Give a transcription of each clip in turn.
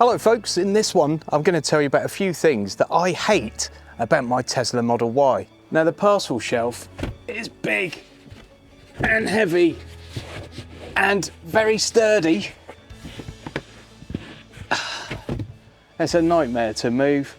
Hello folks, in this one I'm going to tell you about a few things that I hate about my Tesla Model Y. Now the parcel shelf is big and heavy and very sturdy. It's a nightmare to move.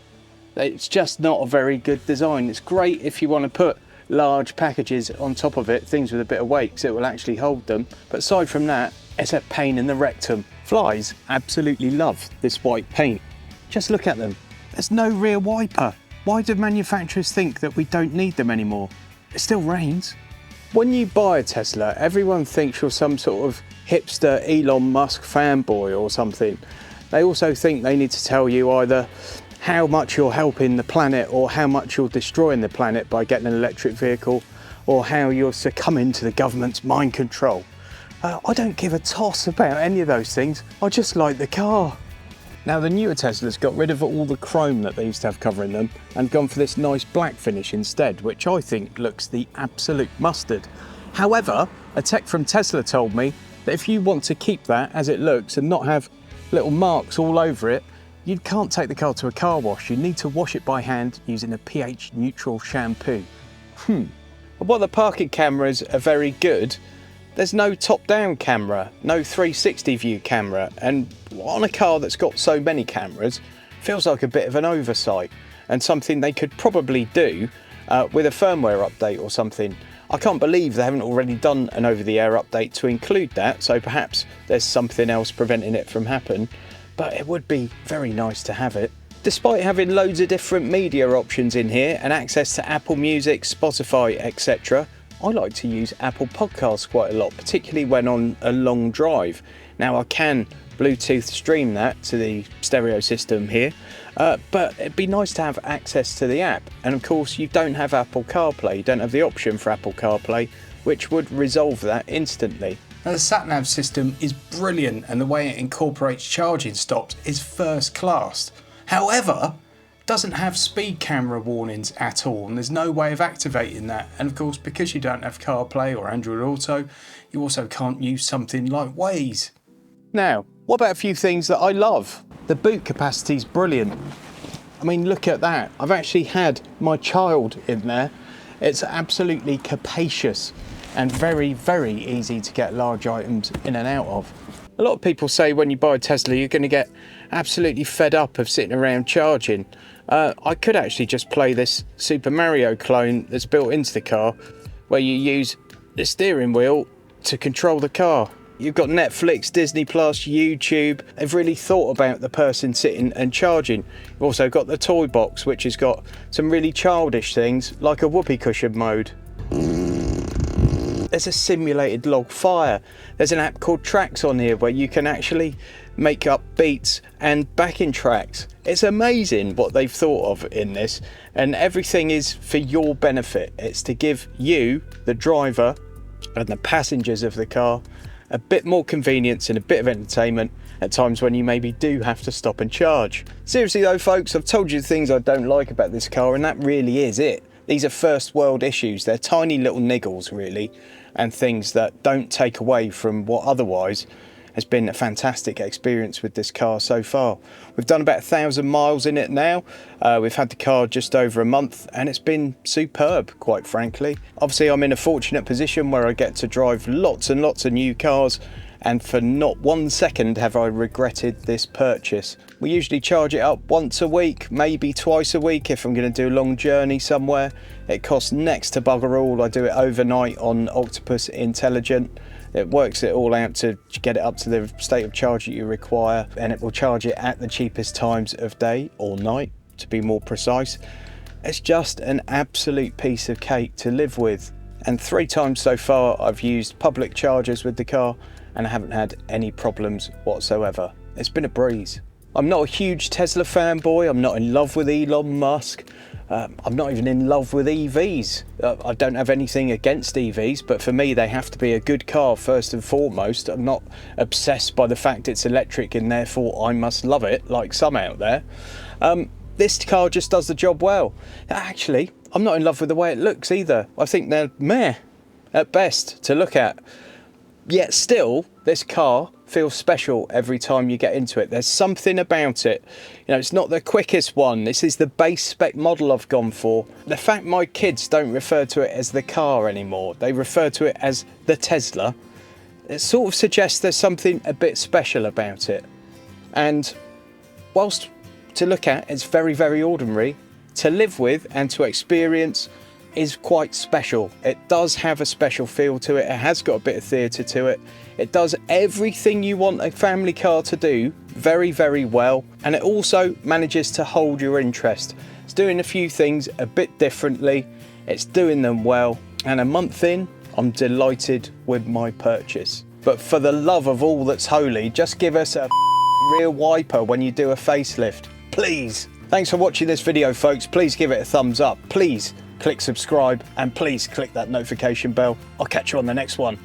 It's just not a very good design. It's great if you want to put large packages on top of it, things with a bit of weight, because it will actually hold them. But aside from that, it's a pain in the rectum. Flies absolutely love this white paint. Just look at them. There's no rear wiper. Why do manufacturers think that we don't need them anymore? It still rains. When you buy a Tesla, everyone thinks you're some sort of hipster Elon Musk fanboy or something. They also think they need to tell you either how much you're helping the planet or how much you're destroying the planet by getting an electric vehicle, or how you're succumbing to the government's mind control. I don't give a toss about any of those things. I just like the car. Now the newer Teslas got rid of all the chrome that they used to have covering them and gone for this nice black finish instead, which I think looks the absolute mustard. However, a tech from Tesla told me that if you want to keep that as it looks and not have little marks all over it, you can't take the car to a car wash. You need to wash it by hand using a pH neutral shampoo. But while the parking cameras are very good, there's no top-down camera, no 360 view camera, and on a car that's got so many cameras, feels like a bit of an oversight and something they could probably do with a firmware update or something. I can't believe they haven't already done an over-the-air update to include that, so perhaps there's something else preventing it from happening, but it would be very nice to have it. Despite having loads of different media options in here and access to Apple Music, Spotify, etc., I like to use Apple Podcasts quite a lot, particularly when on a long drive. Now I can Bluetooth stream that to the stereo system here, but it'd be nice to have access to the app. And of course you don't have Apple CarPlay, you don't have the option for Apple CarPlay, which would resolve that instantly. Now the sat-nav system is brilliant and the way it incorporates charging stops is first class. However, doesn't have speed camera warnings at all, and there's no way of activating that. And of course, because you don't have CarPlay or Android Auto, you also can't use something like Waze. Now, what about a few things that I love? The boot capacity is brilliant. I mean, look at that. I've actually had my child in there. It's absolutely capacious and very, very easy to get large items in and out of. A lot of people say when you buy a Tesla, you're going to get absolutely fed up of sitting around charging. I could actually just play this Super Mario clone that's built into the car, where you use the steering wheel to control the car. You've got Netflix, Disney Plus, YouTube. They've really thought about the person sitting and charging. You've also got the toy box, which has got some really childish things like a whoopee cushion mode. There's a simulated log fire. There's an app called Tracks on here where you can actually make up beats and backing tracks. It's amazing what they've thought of in this, and everything is for your benefit. It's to give you, the driver, and the passengers of the car a bit more convenience and a bit of entertainment at times when you maybe do have to stop and charge. Seriously though folks, I've told you the things I don't like about this car, and that really is it. These are first world issues. They're tiny little niggles really, and things that don't take away from what otherwise has been a fantastic experience with this car so far. We've done about 1,000 miles in it now. We've had the car just over a month and it's been superb, quite frankly. Obviously I'm in a fortunate position where I get to drive lots and lots of new cars, and for not 1 second have I regretted this purchase. We usually charge it up once a week, maybe twice a week if I'm going to do a long journey somewhere. It costs next to bugger all. I do it overnight on Octopus Intelligent. It works it all out to get it up to the state of charge that you require, and it will charge it at the cheapest times of day or night, to be more precise. It's just an absolute piece of cake to live with. And 3 times so far I've used public chargers with the car and I haven't had any problems whatsoever. It's been a breeze. I'm not a huge Tesla fanboy. I'm not in love with Elon Musk. I'm not even in love with EVs. I don't have anything against EVs, but for me they have to be a good car first and foremost. I'm not obsessed by the fact it's electric and therefore I must love it like some out there. This car just does the job well. Actually, I'm not in love with the way it looks either. I think they're meh at best to look at. Yet still, This car feels special every time you get into it. There's something about it. You know, it's not the quickest one. This is the base spec model I've gone for. The fact my kids don't refer to it as the car anymore, they refer to it as the Tesla, it sort of suggests there's something a bit special about it. And whilst to look at it's very, very ordinary, to live with and to experience is quite special. It does have a special feel to it. It has got a bit of theatre to it. It does everything you want a family car to do very, very well. And it also manages to hold your interest. It's doing a few things a bit differently. It's doing them well. And a month in, I'm delighted with my purchase. But for the love of all that's holy, just give us a rear wiper when you do a facelift, please. Thanks for watching this video, folks. Please give it a thumbs up. Please click subscribe and please click that notification bell. I'll catch you on the next one.